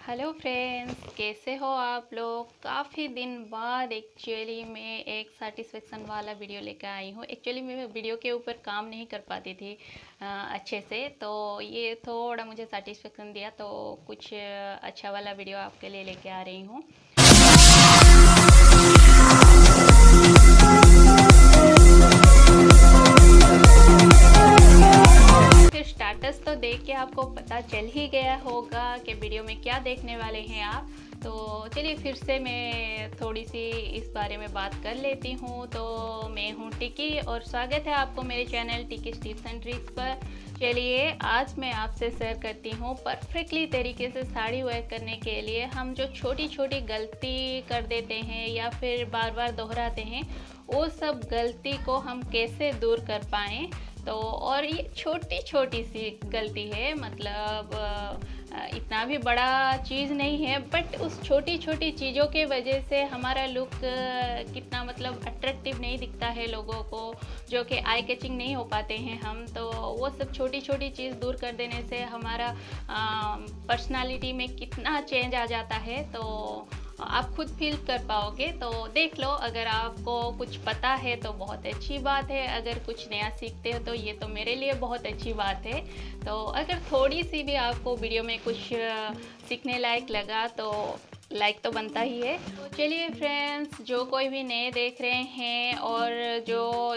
Hello friends, कैसे हो आप लोग। काफ़ी दिन बाद एक्चुअली मैं एक सेटिस्फेक्शन वाला वीडियो लेकर आई हूँ। एक्चुअली मैं वीडियो के ऊपर काम नहीं कर पाती थी अच्छे से, तो ये थोड़ा मुझे सेटिस्फेक्शन दिया, तो कुछ अच्छा वाला वीडियो आपके लिए लेके आ रही हूँ। फिर स्टाटस तो देख के आपको पता चल ही गया होगा कि वीडियो में क्या देखने वाले हैं आप। तो चलिए फिर से मैं थोड़ी सी इस बारे में बात कर लेती हूँ। तो मैं हूँ टिकी और स्वागत है आपको मेरे चैनल टिकी टिप्स एंड ट्रिक्स पर। चलिए आज मैं आपसे शेयर करती हूँ परफेक्टली तरीके से साड़ी वेयर करने के लिए हम जो छोटी छोटी गलती कर देते हैं या फिर बार बार दोहराते हैं, वो सब गलती को हम कैसे दूर कर पाएँ। तो और ये छोटी छोटी सी गलती है, मतलब इतना भी बड़ा चीज़ नहीं है, बट उस छोटी छोटी चीज़ों के वजह से हमारा लुक कितना मतलब अट्रैक्टिव नहीं दिखता है लोगों को, जो कि आई कैचिंग नहीं हो पाते हैं हम। तो वो सब छोटी छोटी चीज़ दूर कर देने से हमारा पर्सनालिटी में कितना चेंज आ जाता है, तो आप खुद फील कर पाओगे। तो देख लो, अगर आपको कुछ पता है तो बहुत अच्छी बात है, अगर कुछ नया सीखते हो तो ये तो मेरे लिए बहुत अच्छी बात है। तो अगर थोड़ी सी भी आपको वीडियो में कुछ सीखने लायक लगा तो लाइक तो बनता ही है। तो चलिए फ्रेंड्स, जो कोई भी नए देख रहे हैं और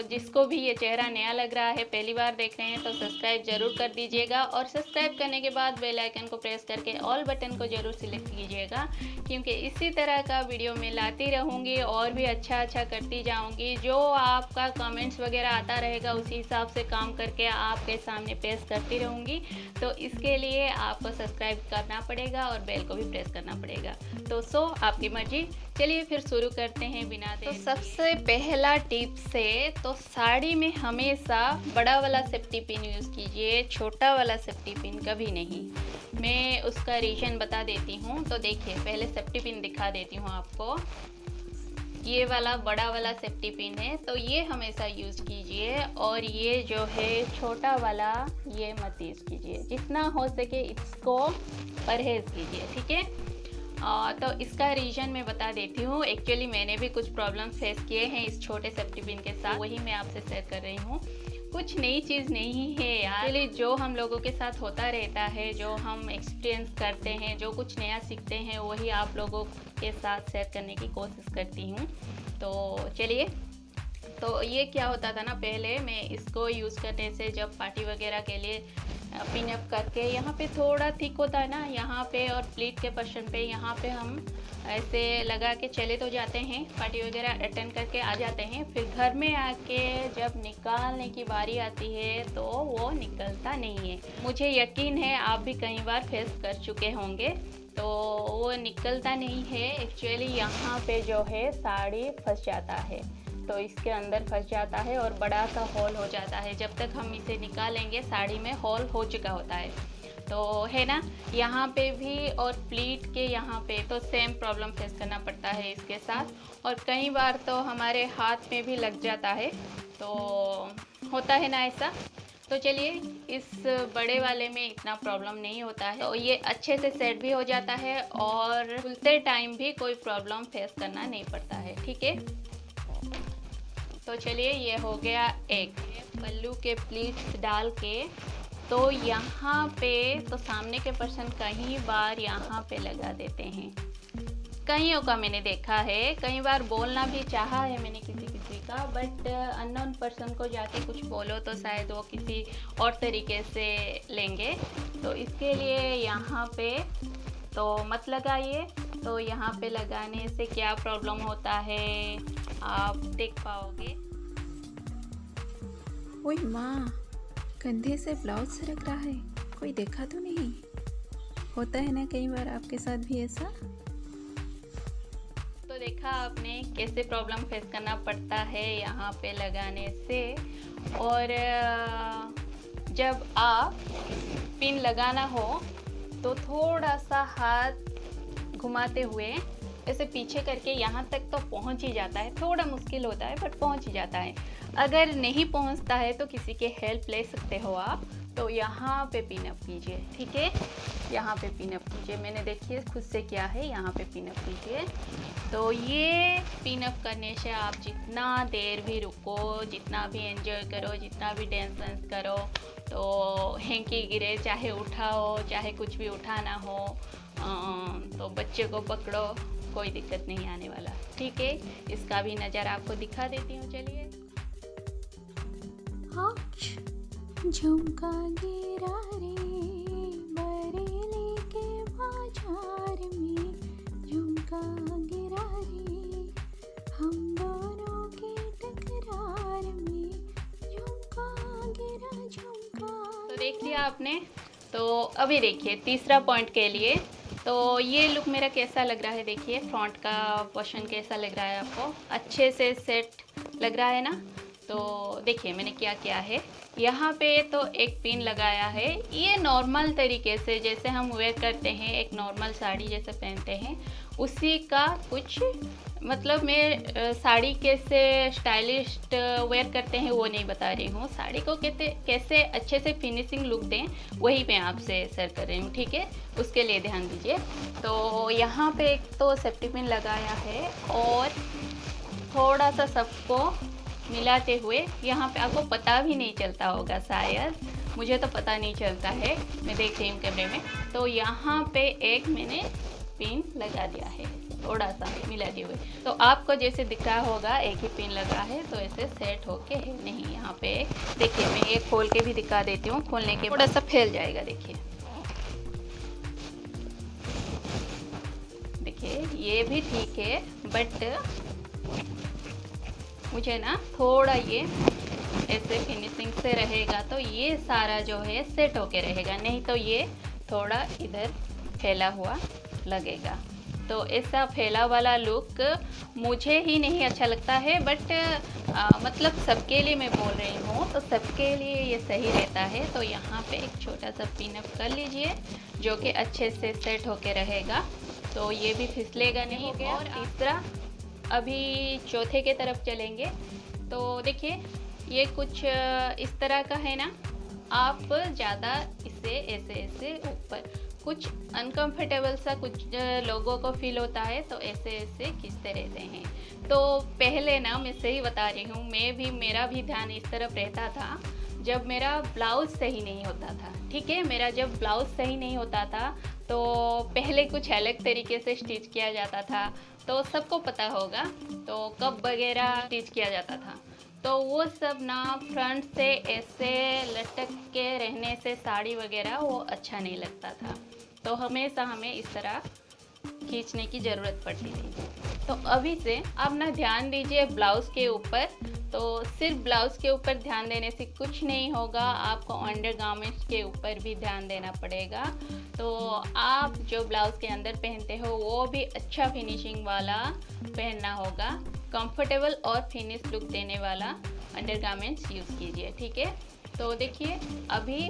जिसको भी ये चेहरा नया लग रहा है, पहली बार देख रहे हैं, तो सब्सक्राइब ज़रूर कर दीजिएगा और सब्सक्राइब करने के बाद बेल आइकन को प्रेस करके ऑल बटन को ज़रूर सिलेक्ट कीजिएगा, क्योंकि इसी तरह का वीडियो मैं लाती रहूँगी और भी अच्छा करती जाऊँगी। जो आपका कमेंट्स वगैरह आता रहेगा उसी हिसाब से काम करके आपके सामने पेश करती रहूँगी। तो इसके लिए आपको सब्सक्राइब करना पड़ेगा और बेल को भी प्रेस करना पड़ेगा। तो आपकी मर्जी। चलिए फिर शुरू करते हैं बिना देर। तो सबसे पहला टिप्स है, तो साड़ी में हमेशा बड़ा वाला सेफ्टी पिन यूज़ कीजिए, छोटा वाला सेफ्टी पिन कभी नहीं। मैं उसका रीज़न बता देती हूँ। तो देखिए, पहले सेफ्टी पिन दिखा देती हूँ आपको। ये वाला बड़ा वाला सेफ्टी पिन है, तो ये हमेशा यूज़ कीजिए, और ये जो है छोटा वाला ये मत यूज़ कीजिए। जितना हो सके इसको परहेज़ कीजिए, ठीक है। तो इसका रीज़न मैं बता देती हूँ। एक्चुअली मैंने भी कुछ प्रॉब्लम फेस किए हैं इस छोटे सेफ्टी पिन के साथ, वही मैं आपसे शेयर कर रही हूँ। कुछ नई चीज़ नहीं है यार, चलिए जो हम लोगों के साथ होता रहता है, जो हम एक्सपीरियंस करते हैं, जो कुछ नया सीखते हैं, वही आप लोगों के साथ शेयर करने की कोशिश करती हूँ। तो चलिए, तो ये क्या होता था ना, पहले मैं इसको यूज़ करने से जब पार्टी वगैरह के लिए पिन अप करके, यहाँ पे थोड़ा थिक होता है ना यहाँ पे, और प्लीट के पर्सन पे यहाँ पे हम ऐसे लगा के चले तो जाते हैं, पार्टी वगैरह अटेंड करके आ जाते हैं। फिर घर में आके जब निकालने की बारी आती है तो वो निकलता नहीं है। मुझे यकीन है आप भी कई बार फेस कर चुके होंगे। तो वो निकलता नहीं है एक्चुअली, यहाँ पे जो है साड़ी फंस जाता है, तो इसके अंदर फंस जाता है और बड़ा सा होल हो जाता है। जब तक हम इसे निकालेंगे साड़ी में होल हो चुका होता है, तो है ना। यहाँ पे भी और प्लीट के यहाँ पे तो सेम प्रॉब्लम फेस करना पड़ता है इसके साथ, और कई बार तो हमारे हाथ में भी लग जाता है, तो होता है ना ऐसा। तो चलिए, इस बड़े वाले में इतना प्रॉब्लम नहीं होता है, तो ये अच्छे से सेट भी हो जाता है और खुलते टाइम भी कोई प्रॉब्लम फेस करना नहीं पड़ता है, ठीक है। तो चलिए, ये हो गया एक। पल्लू के प्लीट्स डाल के, तो यहाँ पे तो सामने के पर्सन कई बार यहाँ पे लगा देते हैं। कईयों का मैंने देखा है, कई बार बोलना भी चाहा है मैंने किसी का, बट अननोन पर्सन को जाके कुछ बोलो तो शायद वो किसी और तरीके से लेंगे। तो इसके लिए यहाँ पे तो मत लगाइए। तो यहाँ पे लगाने से क्या प्रॉब्लम होता है आप देख पाओगे। ओए माँ, कंधे से ब्लाउज सरक रहा है, कोई देखा तो नहीं? होता है ना कई बार आपके साथ भी ऐसा। तो देखा आपने कैसे प्रॉब्लम फेस करना पड़ता है यहाँ पे लगाने से। और जब आप पिन लगाना हो तो थोड़ा सा हाथ घुमाते हुए ऐसे पीछे करके यहाँ तक तो पहुँच ही जाता है। थोड़ा मुश्किल होता है बट पहुँच ही जाता है। अगर नहीं पहुँचता है तो किसी के हेल्प ले सकते हो आप। तो यहाँ पे पिन अप कीजिए, ठीक है, यहाँ पे पिन अप कीजिए। मैंने देखिए खुद से किया है, यहाँ पे पिन अप कीजिए। तो ये पिन अप करने से आप जितना देर भी रुको, जितना भी एंजॉय करो, जितना भी डांस वांस करो, तो हैंकी गिरे, चाहे उठाओ, चाहे कुछ भी उठाना हो, तो बच्चे को पकड़ो, कोई दिक्कत नहीं आने वाला, ठीक है। इसका भी नज़ारा आपको दिखा देती हूँ, चलिए। झुमका गिरा रे बरेली के बाजार में, झुमका गिरा रे हम दोनों के टकरार में, झुमका गिरा झुमका। तो देख लिया आपने। तो अभी देखिए तीसरा पॉइंट के लिए, तो ये लुक मेरा कैसा लग रहा है, देखिए फ्रंट का पोर्शन कैसा लग रहा है आपको, अच्छे से सेट लग रहा है ना। तो देखिए मैंने क्या किया है, यहाँ पे तो एक पिन लगाया है, ये नॉर्मल तरीके से जैसे हम वेयर करते हैं, एक नॉर्मल साड़ी जैसे पहनते हैं उसी का कुछ, मतलब मैं साड़ी कैसे स्टाइलिस्ट वेयर करते हैं वो नहीं बता रही हूँ, साड़ी को कैसे अच्छे से फिनिशिंग लुक दें वही मैं आपसे शेयर कर रही हूँ, ठीक है। उसके लिए ध्यान दीजिए। तो यहाँ पे एक तो सेफ्टी पिन लगाया है और थोड़ा सा सबको मिलाते हुए, यहाँ पे आपको पता भी नहीं चलता होगा शायद, मुझे तो पता नहीं चलता है, मैं देख रही हूँ कैमरे में। तो यहाँ पे एक मैंने पिन लगा दिया है, थोड़ा सा मिलाते हुए। तो आपको जैसे दिख रहा होगा एक ही पिन लगा है, तो ऐसे सेट होके है नहीं। यहाँ पे देखिए मैं ये खोल के भी दिखा देती हूँ, खोलने के थोड़ा सा फैल जाएगा, देखिए देखिए ये भी ठीक है, बट मुझे ना थोड़ा ये ऐसे फिनिशिंग से रहेगा तो ये सारा जो है सेट होके रहेगा, नहीं तो ये थोड़ा इधर फैला हुआ लगेगा। तो ऐसा फैला वाला लुक मुझे ही नहीं अच्छा लगता है, बट मतलब सबके लिए मैं बोल रही हूँ, तो सबके लिए ये सही रहता है। तो यहाँ पे एक छोटा सा पिन अप कर लीजिए जो कि अच्छे से सेट होके रहेगा, तो ये भी फिसलेगा नहीं। और तीसरा, अभी चौथे के तरफ चलेंगे। तो देखिए ये कुछ इस तरह का है ना, आप ज़्यादा इसे ऐसे ऐसे ऊपर, कुछ अनकंफर्टेबल सा कुछ लोगों को फील होता है, तो ऐसे ऐसे खींचते रहते हैं। तो पहले ना मैं सही बता रही हूँ, मेरा भी ध्यान इस तरफ रहता था जब मेरा ब्लाउज़ सही नहीं होता था, ठीक है। मेरा जब ब्लाउज़ सही नहीं होता था तो पहले कुछ अलग तरीके से स्टिच किया जाता था, तो सबको पता होगा तो कप वगैरह स्टिच किया जाता था। तो वो सब ना फ्रंट से ऐसे लटक के रहने से साड़ी वगैरह वो अच्छा नहीं लगता था, तो हमेशा हमें इस तरह खींचने की ज़रूरत पड़ती थी। तो अभी से आप ना ध्यान दीजिए ब्लाउज़ के ऊपर, तो सिर्फ ब्लाउज़ के ऊपर ध्यान देने से कुछ नहीं होगा, आपको अंडर गारमेंट्स के ऊपर भी ध्यान देना पड़ेगा। तो आप जो ब्लाउज़ के अंदर पहनते हो वो भी अच्छा फिनिशिंग वाला पहनना होगा, कंफर्टेबल और फिनिश लुक देने वाला अंडर गारमेंट्स यूज़ कीजिए, ठीक है। तो देखिए अभी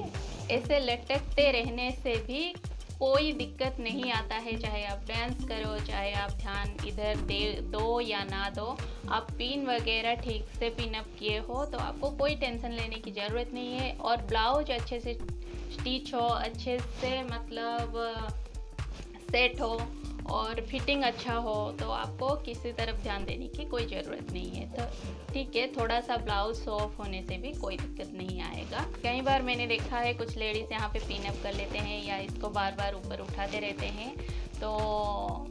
ऐसे लटकते रहने से भी कोई दिक्कत नहीं आता है, चाहे आप डांस करो, चाहे आप ध्यान इधर दे दो या ना दो, आप पिन वगैरह ठीक से पिन अप किए हो तो आपको कोई टेंशन लेने की ज़रूरत नहीं है। और ब्लाउज अच्छे से स्टिच हो, अच्छे से मतलब सेट हो और फिटिंग अच्छा हो, तो आपको किसी तरफ ध्यान देने की कोई ज़रूरत नहीं है। तो ठीक है, थोड़ा सा ब्लाउज सॉफ्ट होने से भी कोई दिक्कत नहीं आएगा। कई बार मैंने देखा है कुछ लेडीज़ यहाँ पे पिन अप कर लेते हैं या इसको बार बार ऊपर उठाते रहते हैं, तो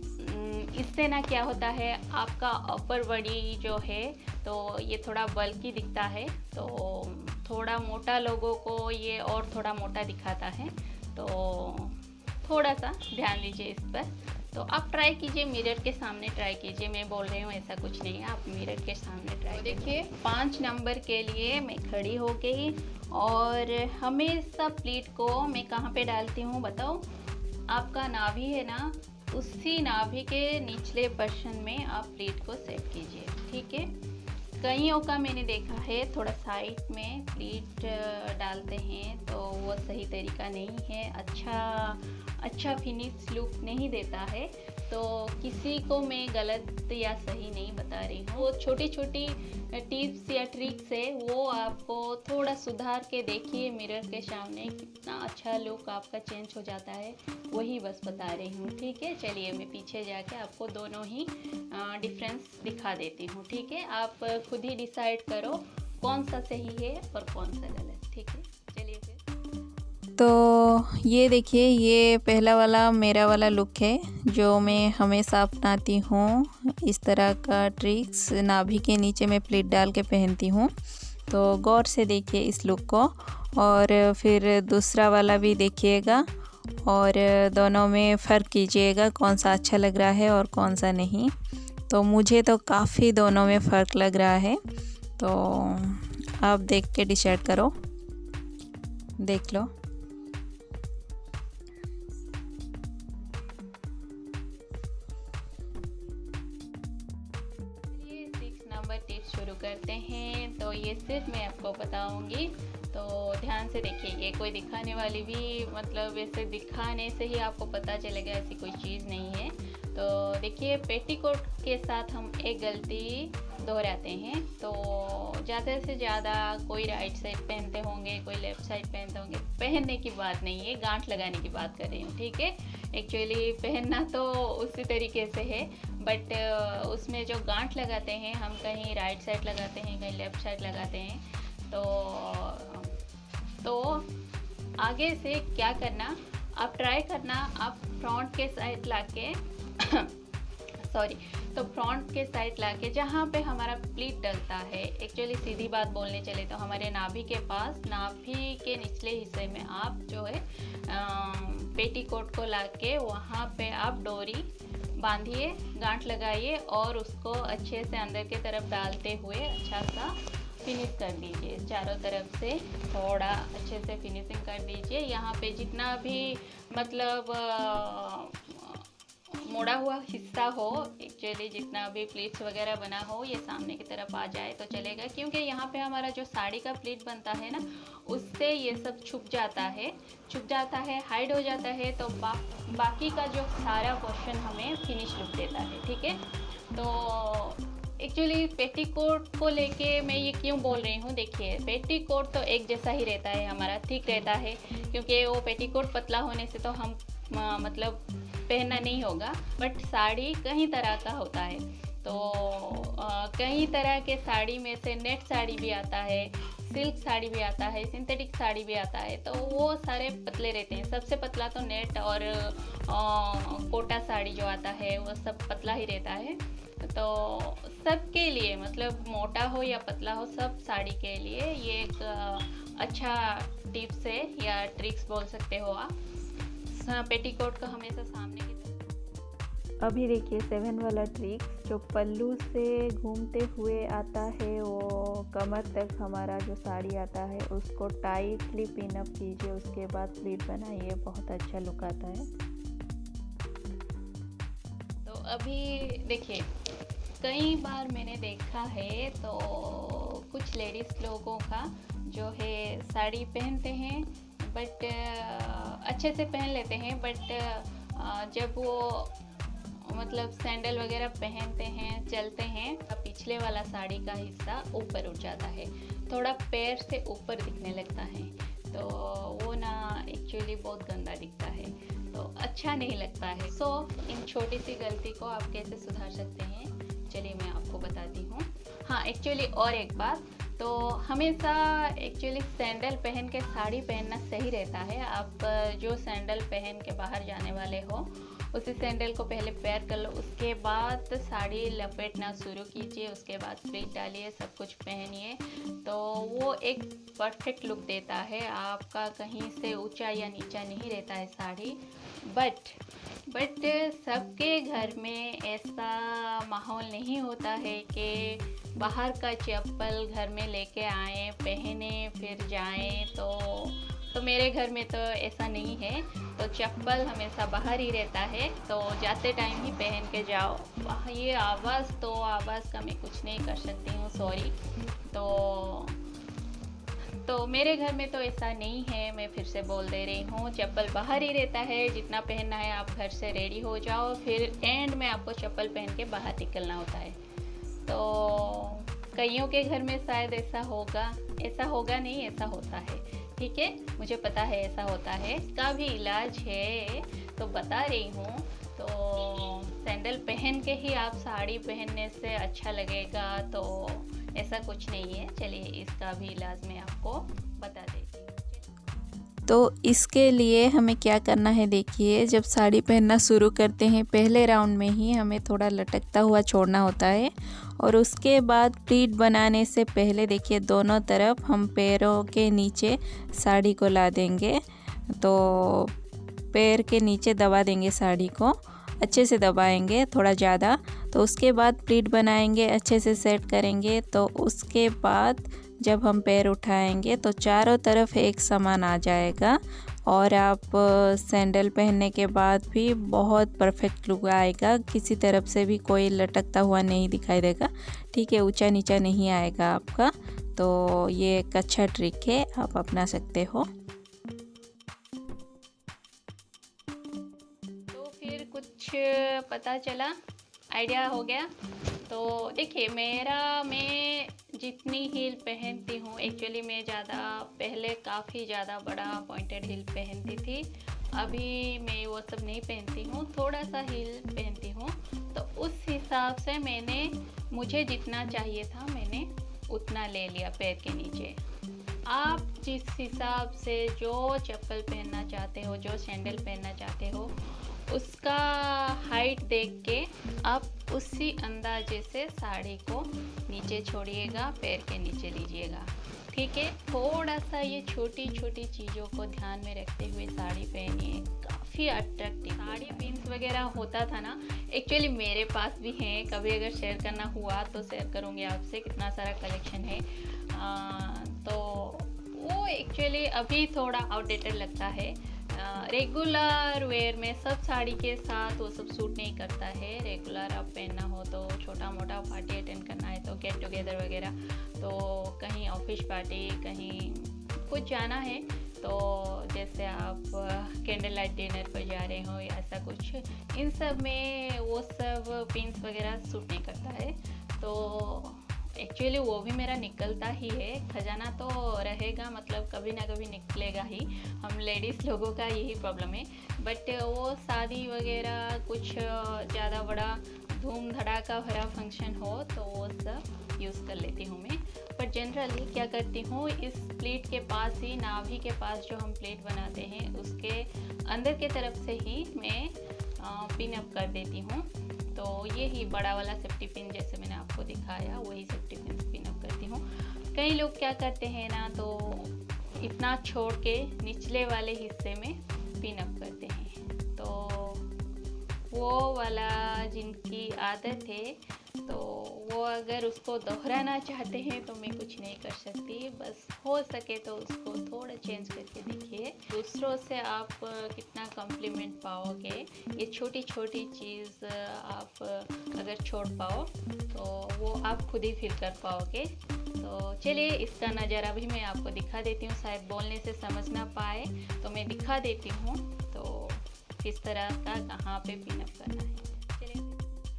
इससे ना क्या होता है, आपका अपर बॉडी जो है तो ये थोड़ा बल्की दिखता है, तो थोड़ा मोटा लोगों को ये और थोड़ा मोटा दिखाता है, तो थोड़ा सा ध्यान दीजिए इस पर। तो आप ट्राई कीजिए, मिरर के सामने ट्राई कीजिए, मैं बोल रही हूँ ऐसा कुछ नहीं है, आप मिरर के सामने ट्राई देखिए। 5 नंबर के लिए मैं खड़ी हो गई और हमेशा प्लीट को मैं कहाँ पे डालती हूँ बताओ, आपका नाभि है ना, उसी नाभि के निचले पोर्शन में आप प्लीट को सेट कीजिए, ठीक है। कईयों का मैंने देखा है थोड़ा साइड में प्लीट डालते हैं, तो वो सही तरीका नहीं है, अच्छा फिनिश लुक नहीं देता है। तो किसी को मैं गलत या सही नहीं बता रही हूँ। वो छोटी छोटी टिप्स या ट्रिक्स है, वो आपको थोड़ा सुधार के देखिए मिरर के सामने, कितना अच्छा लुक आपका चेंज हो जाता है, वही बस बता रही हूँ। ठीक है, चलिए मैं पीछे जाके आपको दोनों ही डिफरेंस दिखा देती हूँ। ठीक है, आप खुद ही डिसाइड करो कौन सा सही है और कौन सा गलत। ठीक है, चलिए फिर। तो ये देखिए, ये पहला वाला मेरा वाला लुक है जो मैं हमेशा अपनाती हूँ। इस तरह का ट्रिक्स नाभि के नीचे मैं प्लीट डाल के पहनती हूँ। तो गौर से देखिए इस लुक को, और फिर दूसरा वाला भी देखिएगा और दोनों में फ़र्क कीजिएगा कौन सा अच्छा लग रहा है और कौन सा नहीं। तो मुझे तो काफ़ी दोनों में फ़र्क लग रहा है, तो आप देख के डिसाइड करो, देख लो। टिप्स शुरू करते हैं। तो ये सिर्फ मैं आपको बताऊंगी, तो ध्यान से देखिए। ये कोई दिखाने वाली भी, मतलब ऐसे दिखाने से ही आपको पता चलेगा, ऐसी कोई चीज़ नहीं है। तो देखिए, पेटीकोट के साथ हम एक गलती दोहराते हैं। तो ज़्यादा से ज़्यादा कोई राइट साइड पहनते होंगे, कोई लेफ़्ट साइड पहनते होंगे। पहनने की बात नहीं है, गांठ लगाने की बात कर रही हूँ। ठीक है, एक्चुअली पहनना तो उसी तरीके से है, बट उसमें जो गांठ लगाते हैं हम, कहीं राइट साइड लगाते हैं, कहीं लेफ़्ट साइड लगाते हैं। तो आगे से क्या करना, आप ट्राई करना, आप फ्रंट के साइड लाके सॉरी, तो फ्रंट के साइड लाके जहाँ पे हमारा प्लीट डलता है, एक्चुअली सीधी बात बोलने चले तो हमारे नाभि के पास, नाभि के निचले हिस्से में आप जो है पेटीकोट को लाके वहाँ पे आप डोरी बांधिए, गांठ लगाइए और उसको अच्छे से अंदर के तरफ डालते हुए अच्छा सा फिनिश कर दीजिए। चारों तरफ से थोड़ा अच्छे से फिनिशिंग कर दीजिए। यहाँ पे जितना भी मतलब मोड़ा हुआ हिस्सा हो, एक्चुअली जितना भी प्लीट्स वगैरह बना हो, ये सामने की तरफ आ जाए तो चलेगा, क्योंकि यहाँ पे हमारा जो साड़ी का प्लीट बनता है ना, उससे ये सब छुप जाता है, हाइड हो जाता है। तो बाकी का जो सारा पोर्शन हमें फिनिश लुक देता है। ठीक है, तो एक्चुअली पेटीकोट को लेके मैं ये क्यों बोल रही हूँ, देखिए पेटीकोट तो एक जैसा ही रहता है हमारा, ठीक रहता है, क्योंकि वो पेटीकोट पतला होने से तो हम मतलब पहनना नहीं होगा। बट साड़ी कई तरह का होता है, तो कई तरह के साड़ी में से नेट साड़ी भी आता है, सिल्क साड़ी भी आता है, सिंथेटिक साड़ी भी आता है। तो वो सारे पतले रहते हैं, सबसे पतला तो नेट और कोटा साड़ी जो आता है वो सब पतला ही रहता है। तो सबके लिए, मतलब मोटा हो या पतला हो, सब साड़ी के लिए ये एक अच्छा टिप्स है या ट्रिक्स बोल सकते हो आप। पेटीकोट को हमेशा सामने की तरफ। अभी देखिए 7 वाला ट्रिक्स, जो पल्लू से घूमते हुए आता है, वो कमर तक हमारा जो साड़ी आता है उसको टाइटली पिन अप कीजिए, उसके बाद प्लीट बनाइए, बहुत अच्छा लुक आता है। तो अभी देखिए, कई बार मैंने देखा है तो कुछ लेडीज़ लोगों का जो है साड़ी पहनते हैं, बट अच्छे से पहन लेते हैं, बट जब वो मतलब सैंडल वगैरह पहनते हैं, चलते हैं, पिछले वाला साड़ी का हिस्सा ऊपर उठ जाता है, थोड़ा पैर से ऊपर दिखने लगता है। तो वो ना एक्चुअली बहुत गंदा दिखता है, तो अच्छा नहीं लगता है। सो इन छोटी सी गलती को आप कैसे सुधार सकते हैं, चलिए मैं आपको बताती हूँ। हाँ, एक्चुअली और एक बात, तो हमेशा एक्चुअली सैंडल पहन के साड़ी पहनना सही रहता है। आप जो सैंडल पहन के बाहर जाने वाले हो, उसी सैंडल को पहले पैर कर लो, उसके बाद साड़ी लपेटना शुरू कीजिए, उसके बाद प्लीट डालिए, सब कुछ पहनिए, तो वो एक परफेक्ट लुक देता है आपका। कहीं से ऊंचा या नीचा नहीं रहता है साड़ी। बट सबके घर में ऐसा माहौल नहीं होता है कि बाहर का चप्पल घर में लेके आए, पहने, फिर जाएं। तो मेरे घर में तो ऐसा नहीं है, तो चप्पल हमेशा बाहर ही रहता है, तो जाते टाइम ही पहन के जाओ। ये आवाज़ का मैं कुछ नहीं कर सकती हूँ, सॉरी। तो तो मेरे घर में तो ऐसा नहीं है, मैं फिर से बोल दे रही हूँ, चप्पल बाहर ही रहता है। जितना पहनना है आप घर से रेडी हो जाओ, फिर एंड में आपको चप्पल पहन के बाहर निकलना होता है। तो कईयों के घर में शायद ऐसा होगा नहीं, ऐसा होता है। ठीक है, मुझे पता है ऐसा होता है, इसका भी इलाज है तो बता रही हूँ। तो सैंडल पहन के ही आप साड़ी पहनने से अच्छा लगेगा, तो ऐसा कुछ नहीं है। चलिए इसका भी इलाज मैं आपको बता देती हूँ। तो इसके लिए हमें क्या करना है, देखिए जब साड़ी पहनना शुरू करते हैं पहले राउंड में ही हमें थोड़ा लटकता हुआ छोड़ना होता है, और उसके बाद प्लीट बनाने से पहले देखिए दोनों तरफ हम पैरों के नीचे साड़ी को ला देंगे। तो पैर के नीचे दबा देंगे, साड़ी को अच्छे से दबाएंगे थोड़ा ज़्यादा। तो उसके बाद प्लीट बनाएंगे, अच्छे से सेट करेंगे। तो उसके बाद जब हम पैर उठाएंगे तो चारों तरफ एक समान आ जाएगा, और आप सैंडल पहनने के बाद भी बहुत परफेक्ट लुक आएगा। किसी तरफ से भी कोई लटकता हुआ नहीं दिखाई देगा। ठीक है, ऊंचा नीचा नहीं आएगा आपका। तो ये एक अच्छा ट्रिक है, आप अपना सकते हो। तो फिर कुछ पता चला, आइडिया हो गया। तो देखिए मैं जितनी हील पहनती हूँ, एक्चुअली मैं पहले काफ़ी ज़्यादा बड़ा पॉइंटेड हील पहनती थी। अभी मैं वो सब नहीं पहनती हूँ, थोड़ा सा हील पहनती हूँ। तो उस हिसाब से मुझे जितना चाहिए था मैंने उतना ले लिया पैर के नीचे। आप जिस हिसाब से जो चप्पल पहनना चाहते हो, जो सैंडल पहनना चाहते हो, उसका हाइट देख के आप उसी अंदाजे से साड़ी को नीचे छोड़िएगा, पैर के नीचे लीजिएगा। ठीक है, थोड़ा सा ये छोटी छोटी चीज़ों को ध्यान में रखते हुए साड़ी पहनिए, काफ़ी अट्रैक्टिव। साड़ी पिन्स वगैरह होता था ना, एक्चुअली मेरे पास भी हैं, कभी अगर शेयर करना हुआ तो शेयर करूँगी आपसे, कितना सारा कलेक्शन है। तो वो एक्चुअली अभी थोड़ा आउटडेटेड लगता है। रेगुलर वेयर में सब साड़ी के साथ वो सब सूट नहीं करता है। रेगुलर आप पहनना हो तो, छोटा मोटा पार्टी अटेंड करना है तो, गेट टुगेदर वगैरह, तो कहीं ऑफिस पार्टी, कहीं कुछ जाना है, तो जैसे आप कैंडल लाइट डिनर पर जा रहे हो या ऐसा कुछ, इन सब में वो सब पिन्स वगैरह सूट नहीं करता है। तो एक्चुअली वो भी मेरा निकलता ही है, खजाना तो रहेगा, मतलब कभी ना कभी निकलेगा ही। हम लेडीज़ लोगों का यही प्रॉब्लम है। बट वो शादी वगैरह कुछ ज़्यादा बड़ा धूम धड़ाका भरा फंक्शन हो तो वो सब यूज़ कर लेती हूँ मैं। पर जनरली क्या करती हूँ, इस प्लेट के पास ही, नाभि के पास जो हम प्लेट बनाते हैं उसके अंदर के तरफ से ही मैं पिन अप कर देती हूँ। तो ये ही बड़ा वाला सेफ्टी पिन जैसे मैंने आपको दिखाया, वही सेफ्टी पिन पिन अप करती हूँ। कई लोग क्या करते हैं ना, तो इतना छोड़ के निचले वाले हिस्से में पिन अप करते हैं। तो वो वाला जिनकी आदत है, तो वो अगर उसको दोहराना चाहते हैं तो मैं कुछ नहीं कर सकती। बस हो सके तो उसको थोड़ा चेंज करके देखिए, दूसरों से आप कितना कॉम्प्लीमेंट पाओगे। ये छोटी छोटी चीज़ आप अगर छोड़ पाओ तो वो आप खुद ही फील कर पाओगे। तो चलिए इसका नज़ारा भी मैं आपको दिखा देती हूँ, शायद बोलने से समझ ना पाए तो मैं दिखा देती हूँ। तो किस तरह का कहाँ पे पिन अप करना है,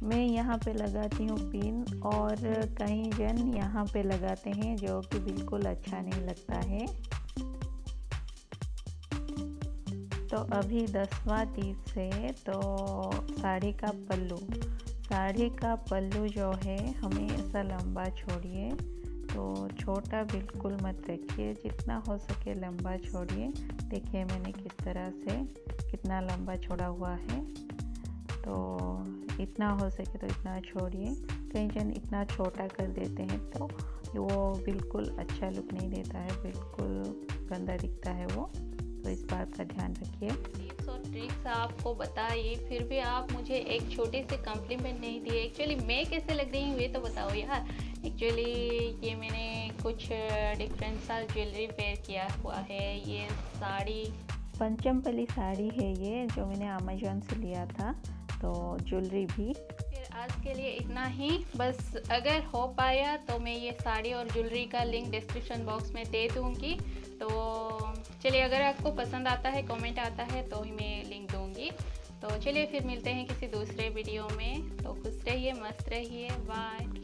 मैं यहाँ पे लगाती हूँ पिन, और कई जन यहाँ पे लगाते हैं जो कि बिल्कुल अच्छा नहीं लगता है। तो अभी 10वां टिप्स है, तो साड़ी का पल्लू जो है हमेशा लंबा छोड़िए। तो छोटा बिल्कुल मत रखिए, जितना हो सके लंबा छोड़िए। देखिए मैंने किस तरह से कितना लंबा छोड़ा हुआ है। तो इतना हो सके तो इतना छोड़िए। कई जन इतना छोटा कर देते हैं तो वो बिल्कुल अच्छा लुक नहीं देता है, बिल्कुल गंदा दिखता है वो। तो इस बात का ध्यान रखिए। टिप्स और ट्रिक्स आपको बताइए, फिर भी आप मुझे एक छोटे से कॉम्प्लीमेंट नहीं दिए। एक्चुअली मैं कैसे लग रही हूँ ये तो बताओ यार। एक्चुअली ये मैंने कुछ डिफरेंट सा ज्वेलरी पेयर किया हुआ है। ये साड़ी पंचमपल्ली साड़ी है ये, जो मैंने अमेजोन से लिया था। तो ज्वेलरी भी, फिर आज के लिए इतना ही। बस अगर हो पाया तो मैं ये साड़ी और ज्वेलरी का लिंक डिस्क्रिप्शन बॉक्स में दे दूँगी। तो चलिए, अगर आपको पसंद आता है, कमेंट आता है तो ही मैं लिंक दूँगी। तो चलिए फिर मिलते हैं किसी दूसरे वीडियो में। तो खुश रहिए, मस्त रहिए, बाय।